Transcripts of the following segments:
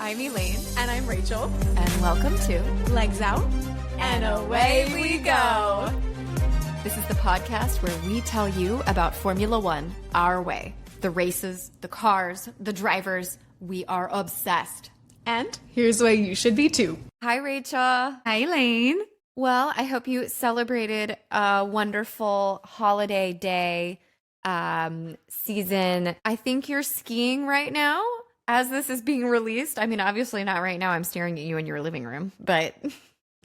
I'm Elaine. And I'm Rachel. And welcome to Legs Out. And away we go. This is the podcast where we tell you about Formula One our way. The races, the cars, the drivers. We are obsessed. And here's why you should be too. Hi, Rachel. Hi, Elaine. Well, I hope you celebrated a wonderful holiday day season. I think you're skiing right now as this is being released. I mean, obviously not right now. I'm staring at you in your living room, but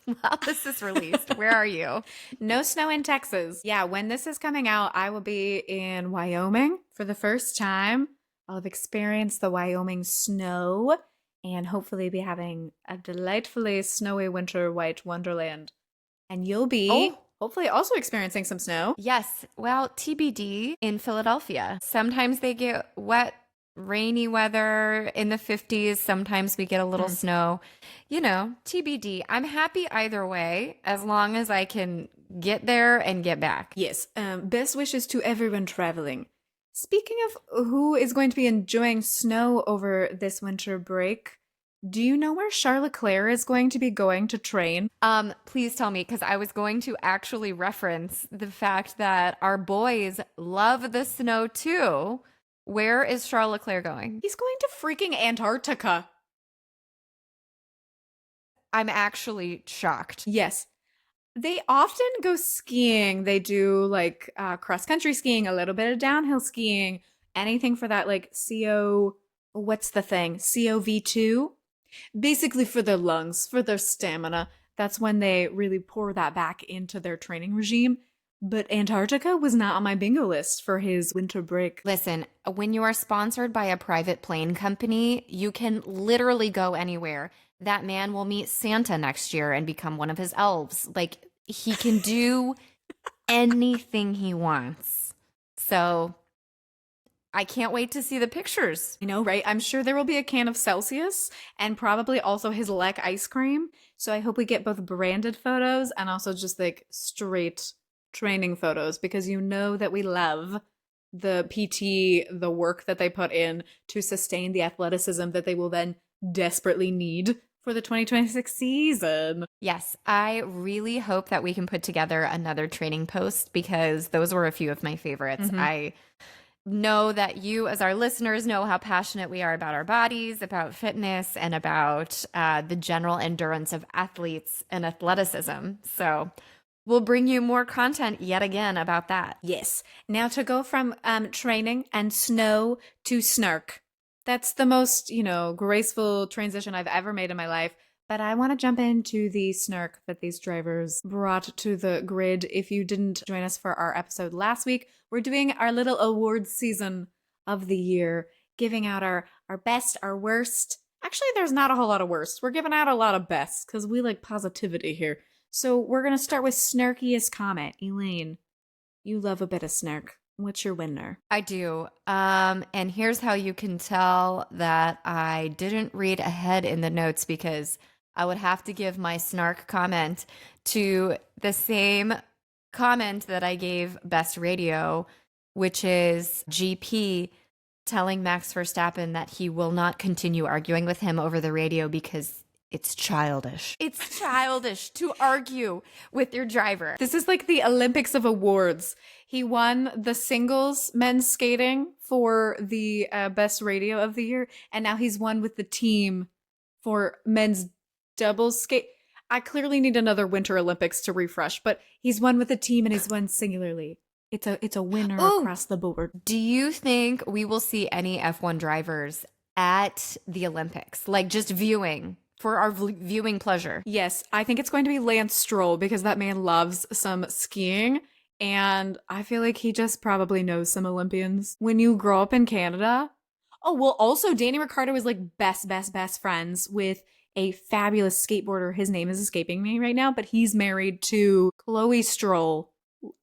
while this is released, where are you? No snow in Texas. Yeah, when this is coming out, I will be in Wyoming for the first time. I'll have experienced the Wyoming snow and hopefully be having a delightfully snowy winter white wonderland. And you'll be hopefully also experiencing some snow. Yes. Well, TBD in Philadelphia. Sometimes they get wet, rainy weather in the 50s. Sometimes we get a little snow. You know, TBD. I'm happy either way as long as I can get there and get back. Yes. Best wishes to everyone traveling. Speaking of who is going to be enjoying snow over this winter break, do you know where Charles Leclerc is going to be going to train? Please tell me, because I was going to actually reference the fact that our boys love the snow too. Where is Charles Leclerc going? He's going to freaking Antarctica. I'm actually shocked. Yes. They often go skiing. They do like cross-country skiing, a little bit of downhill skiing, anything for that like COV2? Basically for their lungs, for their stamina. That's when they really pour that back into their training regime. But Antarctica was not on my bingo list for his winter break. Listen, when you are sponsored by a private plane company, you can literally go anywhere. That man will meet Santa next year and become one of his elves. Like, he can do anything he wants. So I can't wait to see the pictures. You know, right? I'm sure there will be a can of Celsius and probably also his Lek ice cream. So I hope we get both branded photos and also just like straight training photos, because you know that we love the PT, the work that they put in to sustain the athleticism that they will then desperately need for the 2026 season. Yes, I really hope that we can put together another training post, because those were a few of my favorites. I know that you, as our listeners, know how passionate we are about our bodies, about fitness, and about the general endurance of athletes and athleticism. So we'll bring you more content yet again about that. Yes. Now to go from training and snow to snark. That's the most, graceful transition I've ever made in my life. But I want to jump into the snark that these drivers brought to the grid. If you didn't join us for our episode last week, we're doing our little awards season of the year, giving out our best, our worst. Actually, there's not a whole lot of worst. We're giving out a lot of bests because we like positivity here. So we're going to start with snarkiest comment. Elaine, you love a bit of snark. What's your winner? I do. And here's how you can tell that I didn't read ahead in the notes, because I would have to give my snark comment to the same comment that I gave Best Radio, which is GP telling Max Verstappen that he will not continue arguing with him over the radio because it's childish. It's childish to argue with your driver. This is like the Olympics of awards. He won the singles men's skating for the best radio of the year, and now he's won with the team for men's doubles skate. I clearly need another Winter Olympics to refresh, but he's won with the team and he's won singularly. It's a winner across the board. Do you think we will see any F1 drivers at the Olympics, like just viewing? For our viewing pleasure. Yes, I think it's going to be Lance Stroll, because that man loves some skiing, and I feel like he just probably knows some Olympians. When you grow up in Canada. Oh, well, also Danny Ricciardo is like best friends with a fabulous skateboarder. His name is escaping me right now, but he's married to Chloe Stroll.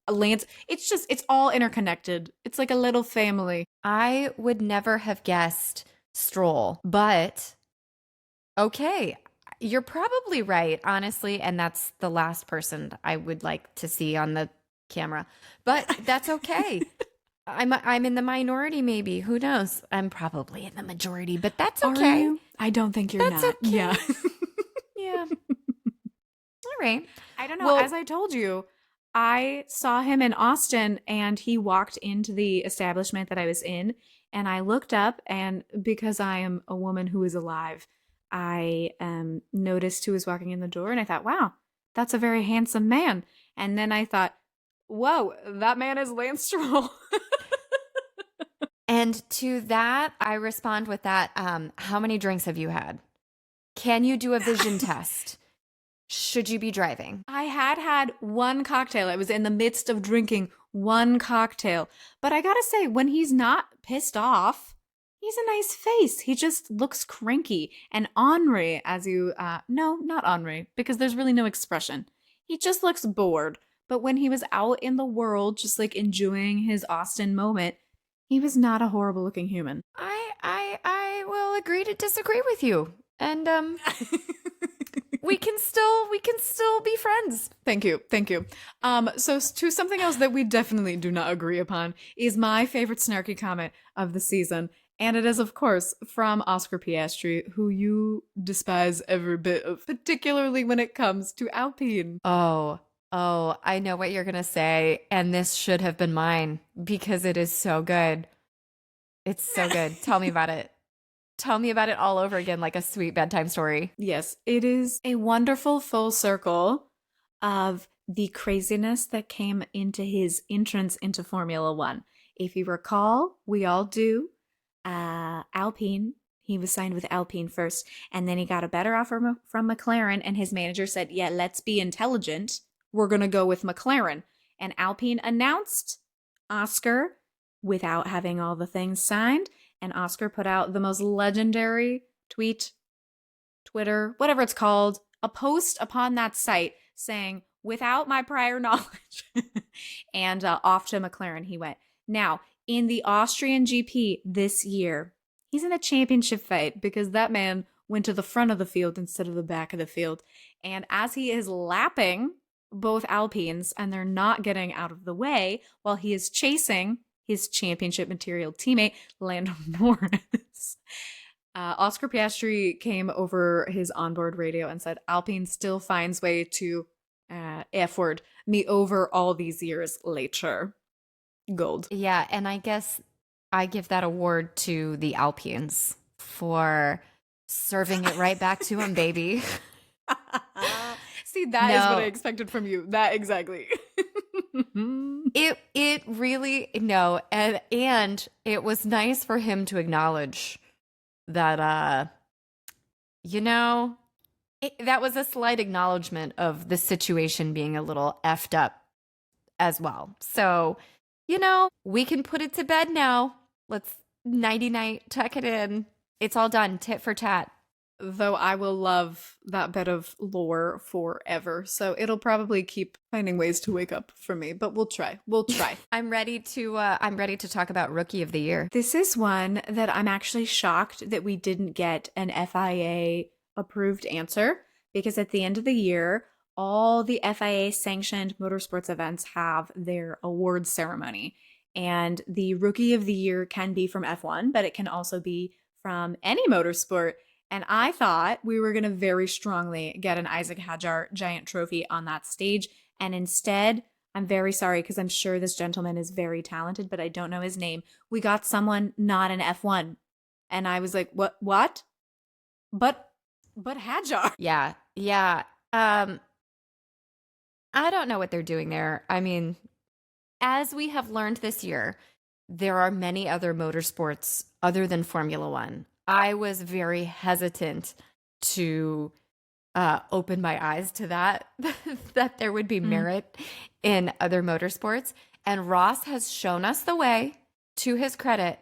Lance, it's all interconnected. It's like a little family. I would never have guessed Stroll, but okay, you're probably right, honestly, and that's the last person I would like to see on the camera. But that's okay. I'm in the minority, maybe. Who knows? I'm probably in the majority, but that's okay. I don't think you're That's not. okay. Yeah. Yeah. All right. I don't know. Well, As I told you, I saw him in Austin and he walked into the establishment that I was in. And I looked up, and because I am a woman who is alive, I noticed who was walking in the door. And I thought, wow, that's a very handsome man. And then I thought, whoa, that man is Lance Stroll. and to that, I respond with that. How many drinks have you had? Can you do a vision test? Should you be driving? I had one cocktail. I was in the midst of drinking one cocktail. But I gotta say, when he's not pissed off, he's a nice face. He just looks cranky. And Henri, as you, no, not Henri, because there's really no expression. He just looks bored. But when he was out in the world, just like enjoying his Austin moment, he was not a horrible looking human. I will agree to disagree with you. And we can still be friends. Thank you. Thank you. So to something else that we definitely do not agree upon is my favorite snarky comment of the season. And it is, of course, from Oscar Piastri, who you despise every bit of, particularly when it comes to Alpine. Oh, I know what you're going to say. And this should have been mine because it is so good. It's so good. Tell me about it. Tell me about it all over again, like a sweet bedtime story. Yes, it is a wonderful full circle of the craziness that came into his entrance into Formula One. If you recall, we all do. Alpine, he was signed with Alpine first, and then he got a better offer from McLaren, and his manager said, yeah, let's be intelligent. We're going to go with McLaren. And Alpine announced Oscar without having all the things signed. And Oscar put out the most legendary tweet, Twitter, whatever it's called, a post upon that site saying, without my prior knowledge. And off to McLaren he went. Now, in the Austrian GP this year, he's in a championship fight because that man went to the front of the field instead of the back of the field. And as he is lapping both Alpines and they're not getting out of the way while he is chasing his championship material teammate, Lando Norris, Oscar Piastri came over his onboard radio and said, Alpine still finds way to F-word me over all these years later. Gold. Yeah, and I guess I give that award to the Alpines for serving it right back to him, baby. See, that is what I expected from you. That exactly. It really and it was nice for him to acknowledge that that was a slight acknowledgement of the situation being a little effed up as well. So, we can put it to bed now. Let's nighty-night, tuck it in. It's all done, tit for tat. Though I will love that bit of lore forever. So it'll probably keep finding ways to wake up for me, but we'll try. We'll try. I'm ready to talk about Rookie of the Year. This is one that I'm actually shocked that we didn't get an FIA approved answer, because at the end of the year, all the FIA sanctioned motorsports events have their awards ceremony. And the Rookie of the Year can be from F1, but it can also be from any motorsport. And I thought we were going to very strongly get an Isaac Hadjar giant trophy on that stage. And instead, I'm very sorry because I'm sure this gentleman is very talented, but I don't know his name. We got someone not an F1. And I was like, what? But Hadjar. Yeah. I don't know what they're doing there. I mean, as we have learned this year, there are many other motorsports other than Formula One. I was very hesitant to open my eyes to that there would be merit in other motorsports. And Ross has shown us the way, to his credit.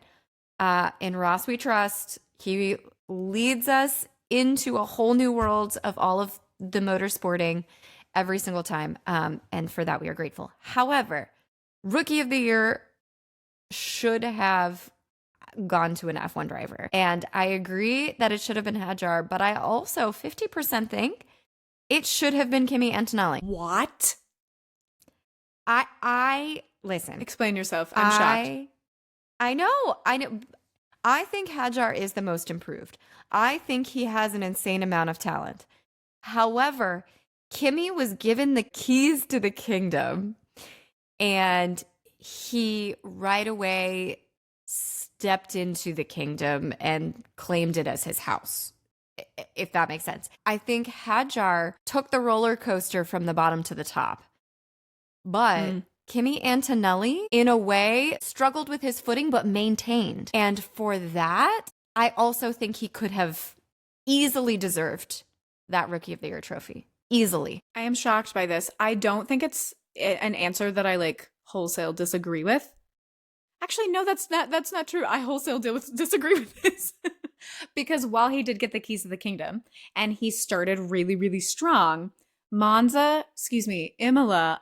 In Ross we trust. He leads us into a whole new world of all of the motorsporting every single time. And for that, we are grateful. However, Rookie of the Year should have gone to an F1 driver. And I agree that it should have been Hadjar, but I also 50% think it should have been Kimi Antonelli. What? I listen. Explain yourself. I'm shocked. I know. I think Hajar is the most improved. I think he has an insane amount of talent. However, Kimmy was given the keys to the kingdom and he right away stepped into the kingdom and claimed it as his house, if that makes sense. I think Hajar took the roller coaster from the bottom to the top. But Kimi Antonelli, in a way, struggled with his footing but maintained. And for that, I also think he could have easily deserved that Rookie of the Year trophy. Easily. I am shocked by this. I don't think it's an answer that I like wholesale disagree with. Actually, no, that's not true. I wholesale disagree with this. Because while he did get the keys to the kingdom and he started really, really strong, Imola,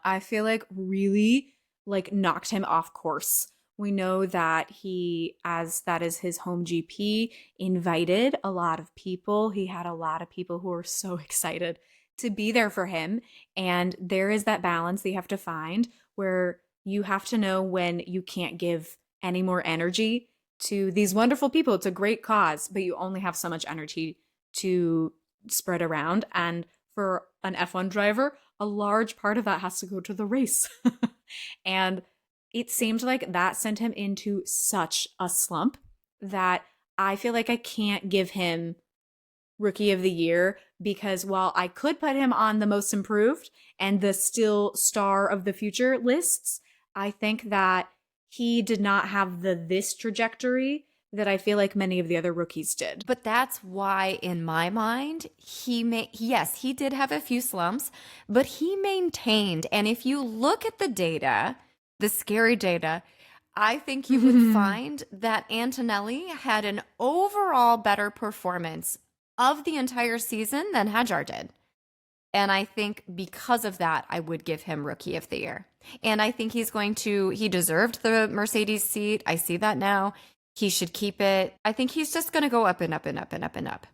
I feel like really like knocked him off course. We know that he, as that is his home GP, invited a lot of people. He had a lot of people who were so excited to be there for him. And there is that balance that you have to find where you have to know when you can't give any more energy to these wonderful people. It's a great cause, but you only have so much energy to spread around. And for an F1 driver, a large part of that has to go to the race. And it seemed like that sent him into such a slump that I feel like I can't give him Rookie of the Year, because while I could put him on the most improved and the still star of the future lists, I think that he did not have this trajectory that I feel like many of the other rookies did. But that's why, in my mind, yes, he did have a few slumps, but he maintained. And if you look at the data, the scary data, I think you would find that Antonelli had an overall better performance of the entire season than Hajar did. And I think because of that, I would give him Rookie of the Year. And I think he deserved the Mercedes seat. I see that now. He should keep it. I think he's just going to go up and up and up and up and up.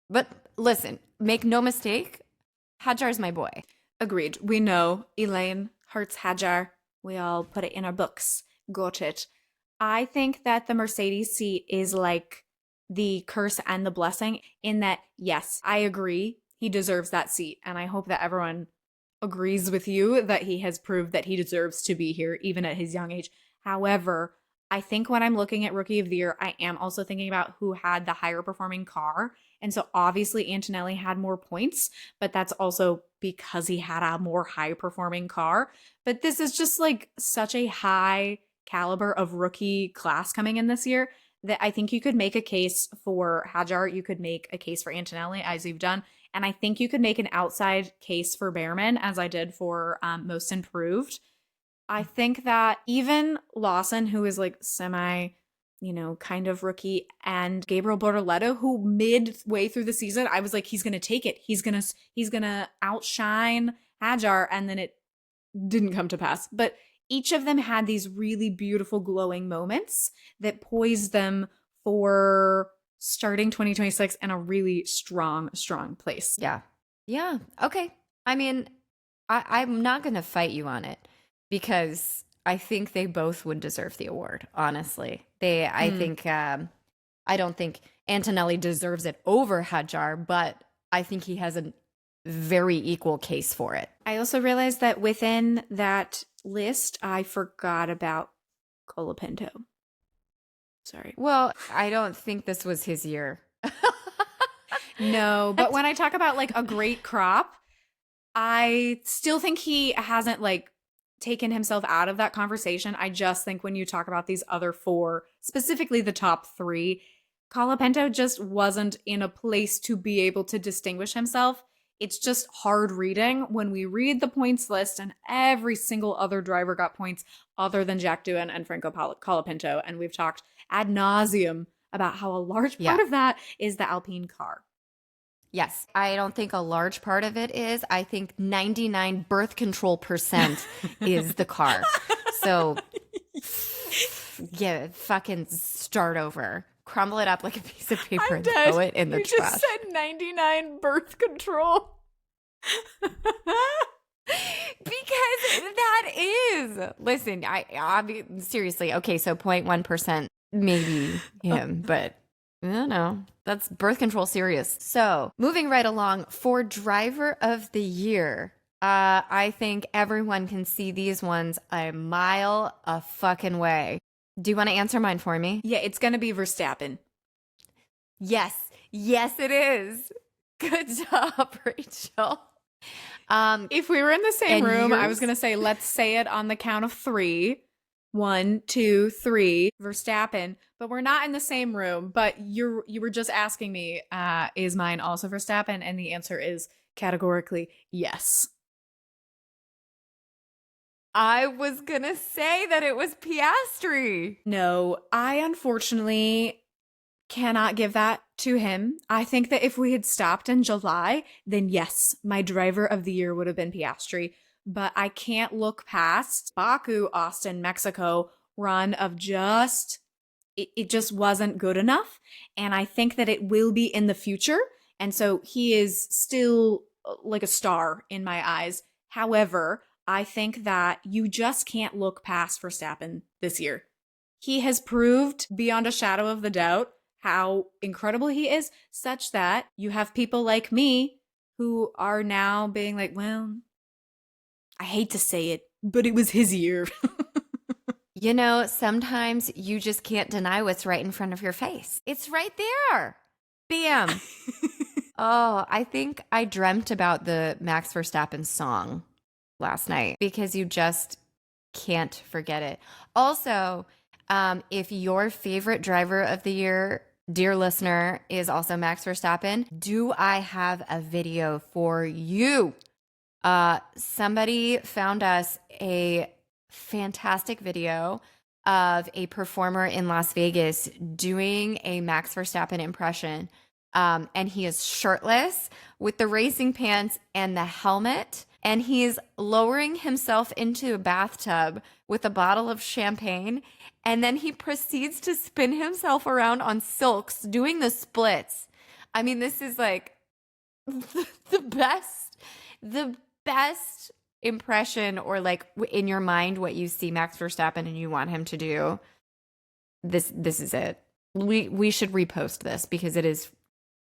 But listen, make no mistake, Hajar's my boy. Agreed. We know Elaine hurts Hajar. We all put it in our books. Got it. I think that the Mercedes seat is like the curse and the blessing in that, yes, I agree. He deserves that seat. And I hope that everyone agrees with you that he has proved that he deserves to be here, even at his young age. However, I think when I'm looking at Rookie of the Year, I am also thinking about who had the higher performing car. And so obviously Antonelli had more points, but that's also because he had a more high performing car. But this is just like such a high caliber of rookie class coming in this year that I think you could make a case for Hajar. You could make a case for Antonelli, as you've done. And I think you could make an outside case for Behrman, as I did for Most Improved. I think that even Lawson, who is like semi, kind of rookie, and Gabriel Bortoleto, who midway through the season, I was like, he's going to take it. He's going to outshine Hajar. And then it didn't come to pass. But each of them had these really beautiful glowing moments that poised them for starting 2026 in a really strong place. Yeah. Yeah. Okay. I mean, I'm not going to fight you on it because I think they both would deserve the award, honestly. I don't think Antonelli deserves it over Hajar, but I think he has a very equal case for it. I also realized that within that list, I forgot about Colapinto. Sorry. Well, I don't think this was his year. No, but when I talk about like a great crop, I still think he hasn't like taken himself out of that conversation. I just think when you talk about these other four, specifically the top three, Colapinto just wasn't in a place to be able to distinguish himself. It's just hard reading when we read the points list and every single other driver got points other than Jack Doohan and Franco Colapinto. And we've talked ad nauseum about how a large part of that is the Alpine car. Yes, I don't think a large part of it is. I think 99 birth control % is the car. So, yeah, fucking start over. Crumble it up like a piece of paper and throw it in the trash. You just said 99 birth control. Because that is. Listen, seriously. Okay, so 0.1% maybe him, but I don't know. That's birth control serious. So moving right along for driver of the year. I think everyone can see these ones a mile a fucking way. Do you want to answer mine for me? Yeah, it's going to be Verstappen. Yes. Yes, it is. Good job, Rachel. If we were in the same and room, I was yours? going to say, let's say it on the count of three. 1, 2, 3, Verstappen. But we're not in the same room. But you were just asking me, is mine also Verstappen? And the answer is categorically yes. I was gonna say that it was Piastri. No, I unfortunately cannot give that to him. I think that if we had stopped in July, then yes, my driver of the year would have been Piastri. But I can't look past Baku, Austin, Mexico run of just, it just wasn't good enough. And I think that it will be in the future. And so he is still like a star in my eyes. However, I think that you just can't look past Verstappen this year. He has proved beyond a shadow of the doubt how incredible he is, such that you have people like me who are now being like, well, I hate to say it, but it was his year. You know, sometimes you just can't deny what's right in front of your face. It's right there. Bam. Oh, I think I dreamt about the Max Verstappen song last night because you just can't forget it. Also, if your favorite driver of the year, dear listener, is also Max Verstappen, do I have a video for you? Somebody found us a fantastic video of a performer in Las Vegas doing a Max Verstappen impression. And he is shirtless with the racing pants and the helmet. And he's lowering himself into a bathtub with a bottle of champagne. And then he proceeds to spin himself around on silks doing the splits. I mean, this is like the best impression, or like in your mind what you see Max Verstappen and you want him to do. This is it. We should repost this because it is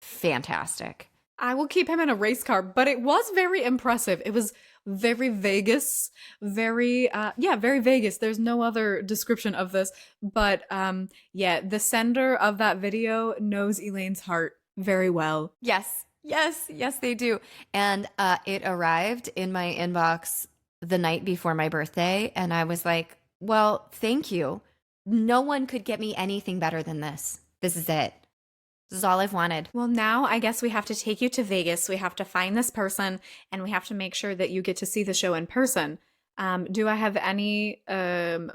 fantastic. I will keep him in a race car, but it was very impressive. It was very Vegas, very very Vegas. There's no other description of this, but yeah, the sender of that video knows Elaine's heart very well. Yes, they do. And it arrived in my inbox the night before my birthday, and I was like, well, thank you. No one could get me anything better than this. This is it. This is all I've wanted. Well, now I guess we have to take you to Vegas. We have to find this person, and we have to make sure that you get to see the show in person. Do I have any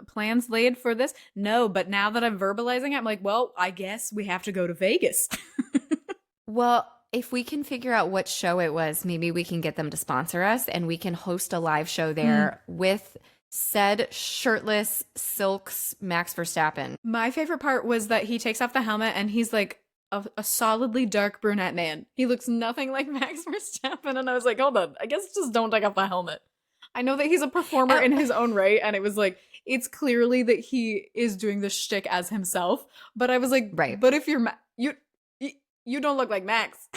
plans laid for this? No, but now that I'm verbalizing it, I'm like, well, I guess we have to go to Vegas. Well, if we can figure out what show it was, maybe we can get them to sponsor us and we can host a live show there with said shirtless silks Max Verstappen. My favorite part was that he takes off the helmet and he's like a solidly dark brunette man. He looks nothing like Max Verstappen. And I was like, hold on, I guess just don't take off the helmet. I know that he's a performer in his own right. And it was like, it's clearly that he is doing the shtick as himself. But I was like, right. But if you're, you don't look like Max.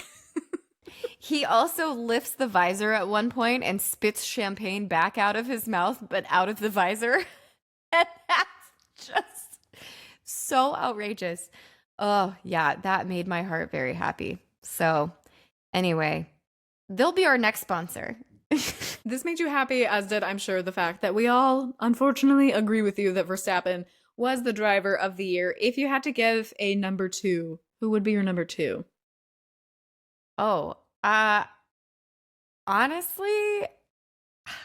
He also lifts the visor at one point and spits champagne back out of his mouth, but out of the visor. And that's just so outrageous. Oh, yeah, that made my heart very happy. So anyway, they'll be our next sponsor. This made you happy, as did, I'm sure, the fact that we all, unfortunately, agree with you that Verstappen was the driver of the year. If you had to give a number 2, who would be your number 2? Oh, honestly,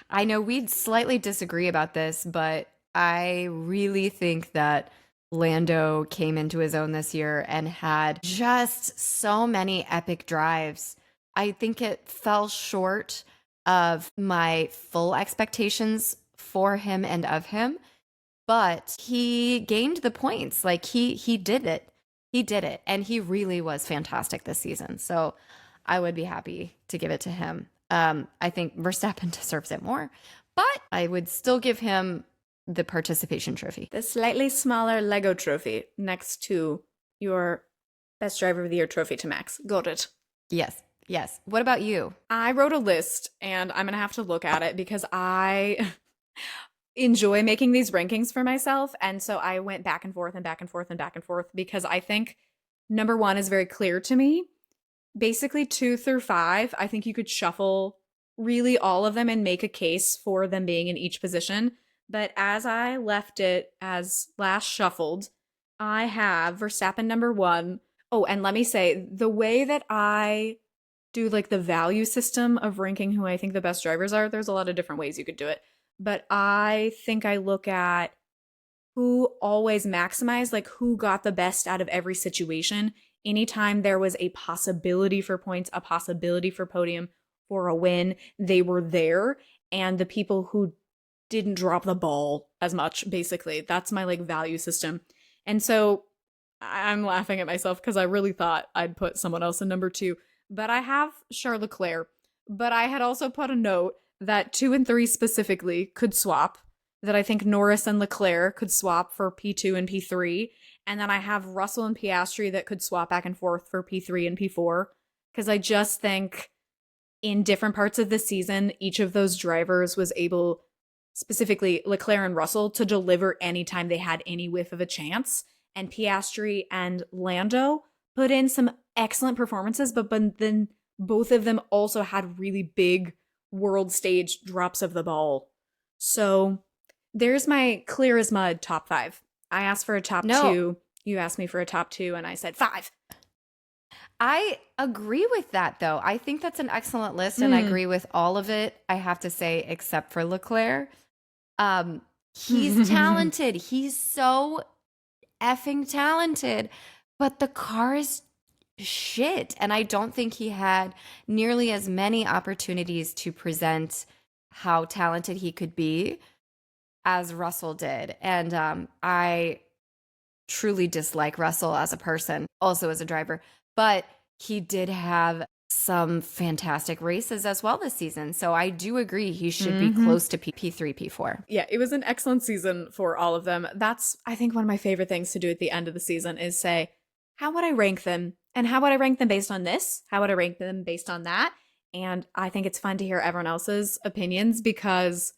I know we'd slightly disagree about this, but I really think that Lando came into his own this year and had just so many epic drives. I think it fell short of my full expectations for him and of him, but he gained the points. Like he did it. He did it. And he really was fantastic this season. So I would be happy to give it to him. I think Verstappen deserves it more, but I would still give him the participation trophy. The slightly smaller Lego trophy next to your Best Driver of the Year trophy to Max. Got it. Yes. Yes. What about you? I wrote a list and I'm going to have to look at it because I enjoy making these rankings for myself. And so I went back and forth and back and forth and back and forth because I think number 1 is very clear to me. Basically 2 through 5, I think you could shuffle really all of them and make a case for them being in each position. But as I left it as last shuffled, I have Verstappen number 1. Oh, and let me say, the way that I do like the value system of ranking who I think the best drivers are, there's a lot of different ways you could do it. But I think I look at who always maximized, like who got the best out of every situation. Anytime there was a possibility for points, a possibility for podium, for a win, they were there. And the people who didn't drop the ball as much, basically, that's my like value system. And so I'm laughing at myself because I really thought I'd put someone else in number 2, but I have Charles Leclerc. But I had also put a note that 2 and 3 specifically could swap, that I think Norris and Leclerc could swap for P2 and P3. And then I have Russell and Piastri that could swap back and forth for P3 and P4. Because I just think in different parts of the season, each of those drivers was able, specifically Leclerc and Russell, to deliver anytime they had any whiff of a chance. And Piastri and Lando put in some excellent performances, but then both of them also had really big world stage drops of the ball. So there's my clear as mud top 5. I asked for a top 2. You asked me for a top 2, and I said 5. I agree with that, though. I think that's an excellent list, and I agree with all of it, I have to say, except for Leclerc. He's talented. He's so effing talented, but the car is shit. And I don't think he had nearly as many opportunities to present how talented he could be as Russell did. And I truly dislike Russell as a person, also as a driver, but he did have some fantastic races as well this season. So I do agree he should be close to P3, P4. Yeah, it was an excellent season for all of them. That's, I think, one of my favorite things to do at the end of the season is say, how would I rank them? And how would I rank them based on this? How would I rank them based on that? And I think it's fun to hear everyone else's opinions because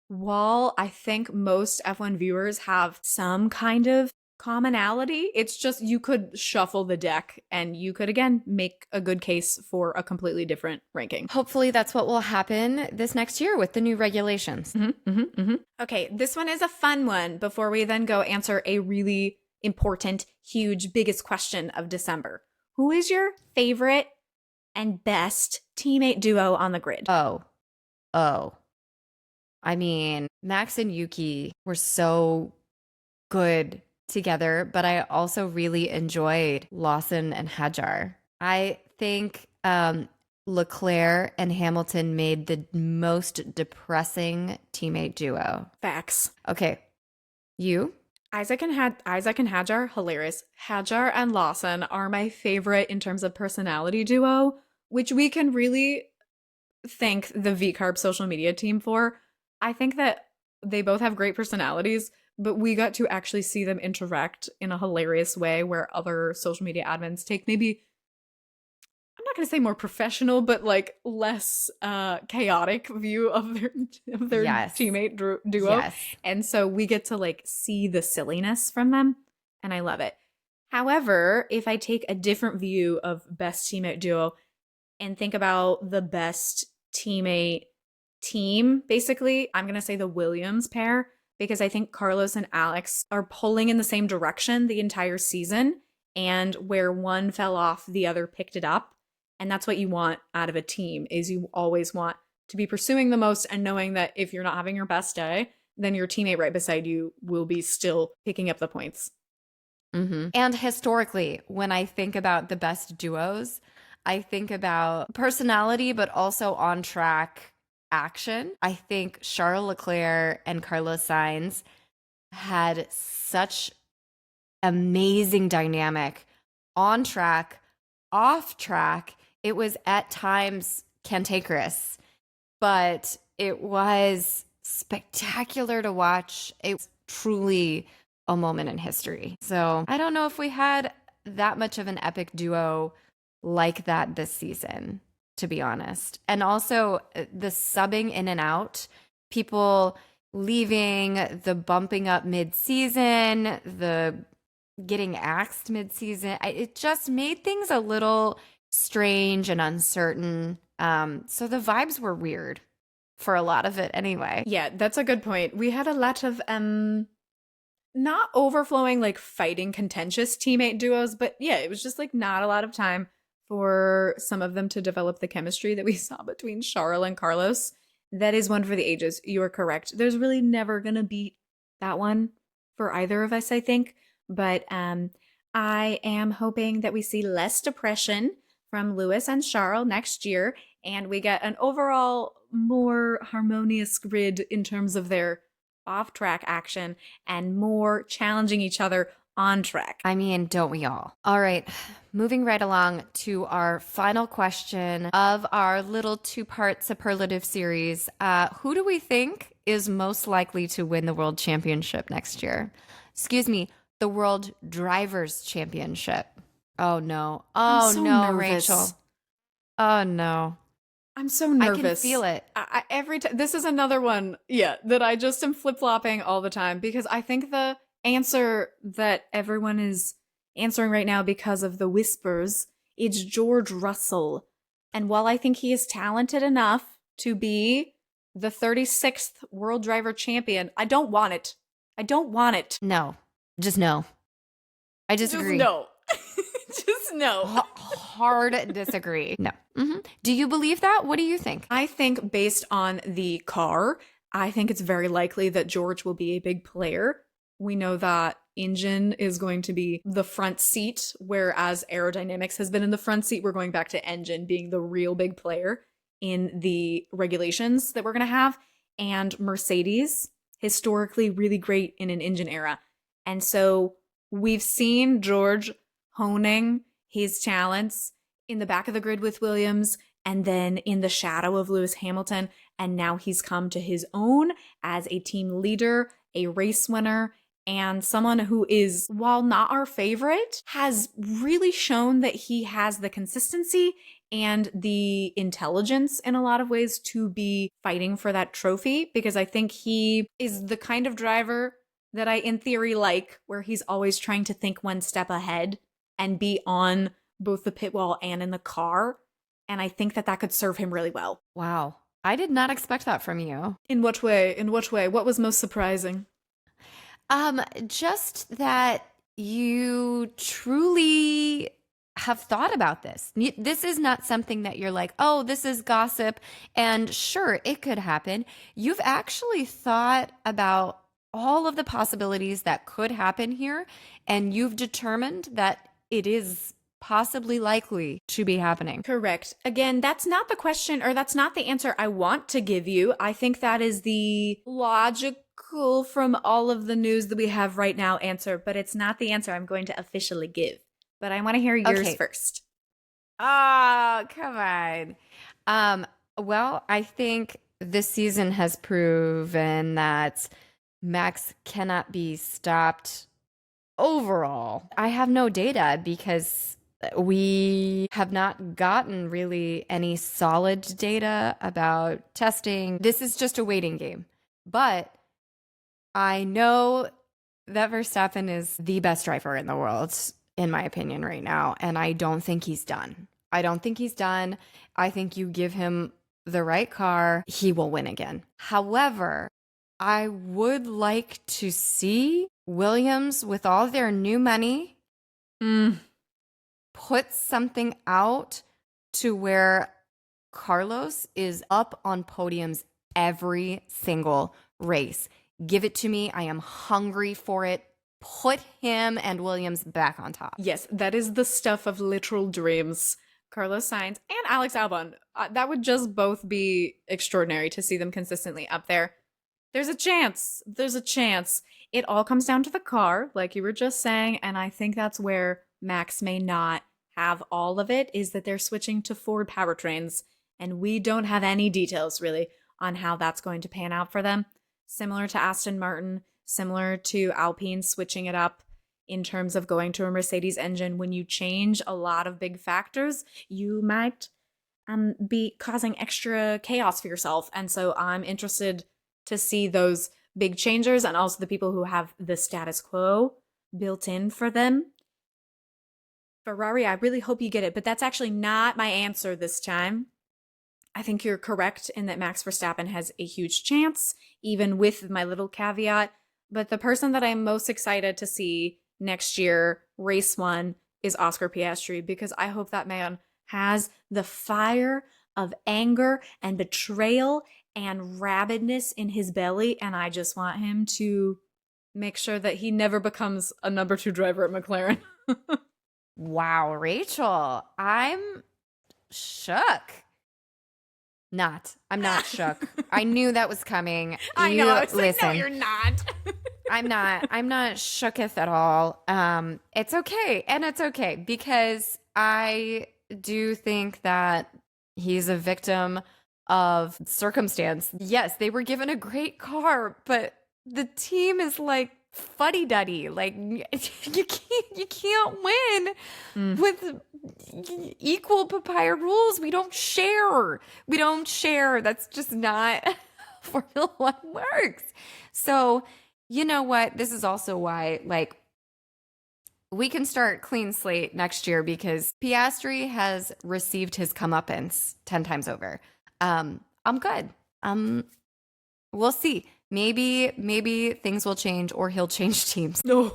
while I think most F1 viewers have some kind of commonality, it's just you could shuffle the deck and you could, again, make a good case for a completely different ranking. Hopefully that's what will happen this next year with the new regulations. Okay, this one is a fun one before we then go answer a really important, huge, biggest question of December. Who is your favorite and best teammate duo on the grid? Oh. I mean, Max and Yuki were so good together, but I also really enjoyed Lawson and Hadjar. I think Leclerc and Hamilton made the most depressing teammate duo. Facts. Okay, you? Isaac and Hadjar, hilarious. Hadjar and Lawson are my favorite in terms of personality duo, which we can really thank the VCarb social media team for. I think that they both have great personalities, but we got to actually see them interact in a hilarious way where other social media admins take maybe, I'm not going to say more professional, but like less chaotic view of their teammate duo. Yes. And so we get to like see the silliness from them, and I love it. However, if I take a different view of best teammate duo and think about the best teammate team, basically, I'm going to say the Williams pair, because I think Carlos and Alex are pulling in the same direction the entire season, and where one fell off, the other picked it up. And that's what you want out of a team, is you always want to be pursuing the most and knowing that if you're not having your best day, then your teammate right beside you will be still picking up the points. And historically, when I think about the best duos, I think about personality, but also on track action. I think Charles Leclerc and Carlos Sainz had such amazing dynamic on track, off track. It was at times cantankerous, but it was spectacular to watch. It's truly a moment in history. So I don't know if we had that much of an epic duo like that this season, to be honest. And also the subbing in and out, people leaving, the bumping up mid-season, the getting axed mid-season. It just made things a little strange and uncertain. So the vibes were weird for a lot of it anyway. Yeah, that's a good point. We had a lot of not overflowing like fighting contentious teammate duos, but yeah, it was just like not a lot of time for some of them to develop the chemistry that we saw between Charles and Carlos. That is one for the ages. You are correct. There's really never gonna beat that one for either of us, I think. But I am hoping that we see less depression from Lewis and Charles next year, and we get an overall more harmonious grid in terms of their off-track action and more challenging each other on track. I mean, don't we all? All right, moving right along to our final question of our little two-part superlative series. Who do we think is most likely to win the World Championship next year? Excuse me, the World Drivers' Championship. Oh, no. Oh, so no, nervous. Rachel. Oh, no. I'm so nervous. I can feel it. Every time. This is another one, yeah, that I just am flip-flopping all the time because I think the answer that everyone is answering right now because of the whispers, it's George Russell. And while I think he is talented enough to be the 36th World Driver Champion, I don't want it. I don't want it. No. Just no. I disagree. Just no. Just no. Hard disagree. No. Mm-hmm. Do you believe that? What do you think? I think based on the car, I think it's very likely that George will be a big player. We know that engine is going to be the front seat, whereas aerodynamics has been in the front seat. We're going back to engine being the real big player in the regulations that we're going to have. And Mercedes, historically really great in an engine era. And so we've seen George honing his talents in the back of the grid with Williams and then in the shadow of Lewis Hamilton. And now he's come to his own as a team leader, a race winner, and someone who is, while not our favorite, has really shown that he has the consistency and the intelligence in a lot of ways to be fighting for that trophy, because I think he is the kind of driver that I, in theory, like, where he's always trying to think one step ahead and be on both the pit wall and in the car. And I think that that could serve him really well. Wow. I did not expect that from you. In what way? In what way? What was most surprising? Just that you truly have thought about this. This is not something that you're like, oh, this is gossip. And sure, it could happen. You've actually thought about all of the possibilities that could happen here. And you've determined that it is possibly likely to be happening. Correct. Again, that's not the question, or that's not the answer I want to give you. I think that is the logical from all of the news that we have right now answer, but it's not the answer I'm going to officially give. But I want to hear yours first. Oh, come on. Well, I think this season has proven that Max cannot be stopped overall. I have no data because we have not gotten really any solid data about testing. This is just a waiting game. But I know that Verstappen is the best driver in the world, in my opinion, right now. And I don't think he's done. I don't think he's done. I think you give him the right car, he will win again. However, I would like to see Williams, with all their new money, put something out to where Carlos is up on podiums every single race. Give it to me. I am hungry for it. Put him and Williams back on top. Yes, that is the stuff of literal dreams. Carlos Sainz and Alex Albon. That would just both be extraordinary to see them consistently up there. There's a chance. There's a chance. It all comes down to the car, like you were just saying, and I think that's where Max may not have all of it, is that they're switching to Ford powertrains, and we don't have any details really on how that's going to pan out for them. similar to Aston Martin, similar to Alpine switching it up in terms of going to a Mercedes engine. When you change a lot of big factors, you might be causing extra chaos for yourself. And so I'm interested to see those big changers and also the people who have the status quo built in for them. Ferrari, I really hope you get it, but that's actually not my answer this time. I think you're correct in that Max Verstappen has a huge chance, even with my little caveat. But the person that I'm most excited to see next year, race one, is Oscar Piastri, because I hope that man has the fire of anger and betrayal and rabidness in his belly. And I just want him to make sure that he never becomes a number 2 driver at McLaren. Wow, Rachel, I'm shook. I'm not shook. I knew that was coming. I know. I was listen, like, no, you're not. I'm not shooketh at all. It's okay. And it's okay because I do think that he's a victim of circumstance. Yes, they were given a great car, but the team is like fuddy-duddy. Like you can't win with equal papaya rules. We don't share. That's just not how Formula One works. So you know what? This is also why, like, we can start clean slate next year because Piastri has received his comeuppance 10 times over. I'm good. We'll see. Maybe things will change or he'll change teams. No.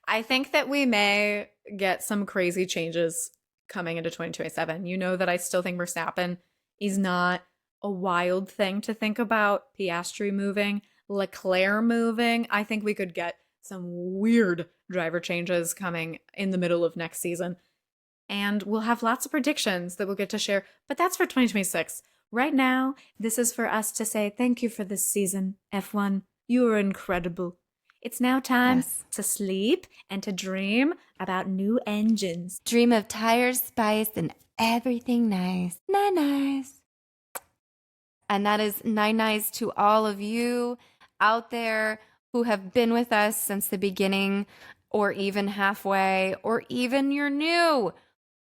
I think that we may get some crazy changes coming into 2027. You know that I still think Verstappen is not a wild thing to think about. Piastri moving, Leclerc moving. I think we could get some weird driver changes coming in the middle of next season. And we'll have lots of predictions that we'll get to share. But that's for 2026. Right now, this is for us to say thank you for this season, F1. You were incredible. It's now time to sleep and to dream about new engines. Dream of tires, spice, and everything nice. Nice. And that is nice to all of you out there who have been with us since the beginning or even halfway or even you're new.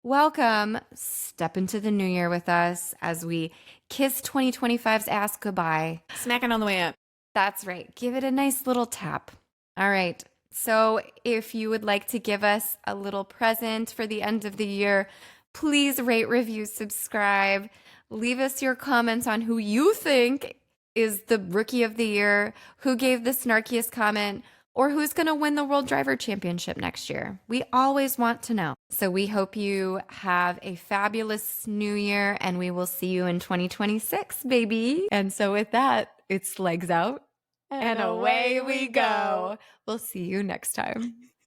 Welcome. Step into the new year with us as we kiss 2025's ass goodbye. Smacking on the way up. That's right. Give it a nice little tap. All right. So if you would like to give us a little present for the end of the year, please rate, review, subscribe. Leave us your comments on who you think is the rookie of the year, who gave the snarkiest comment, or who's going to win the World Driver Championship next year. We always want to know. So we hope you have a fabulous new year, and we will see you in 2026, baby. And so with that, it's legs out, and away we go. We'll see you next time.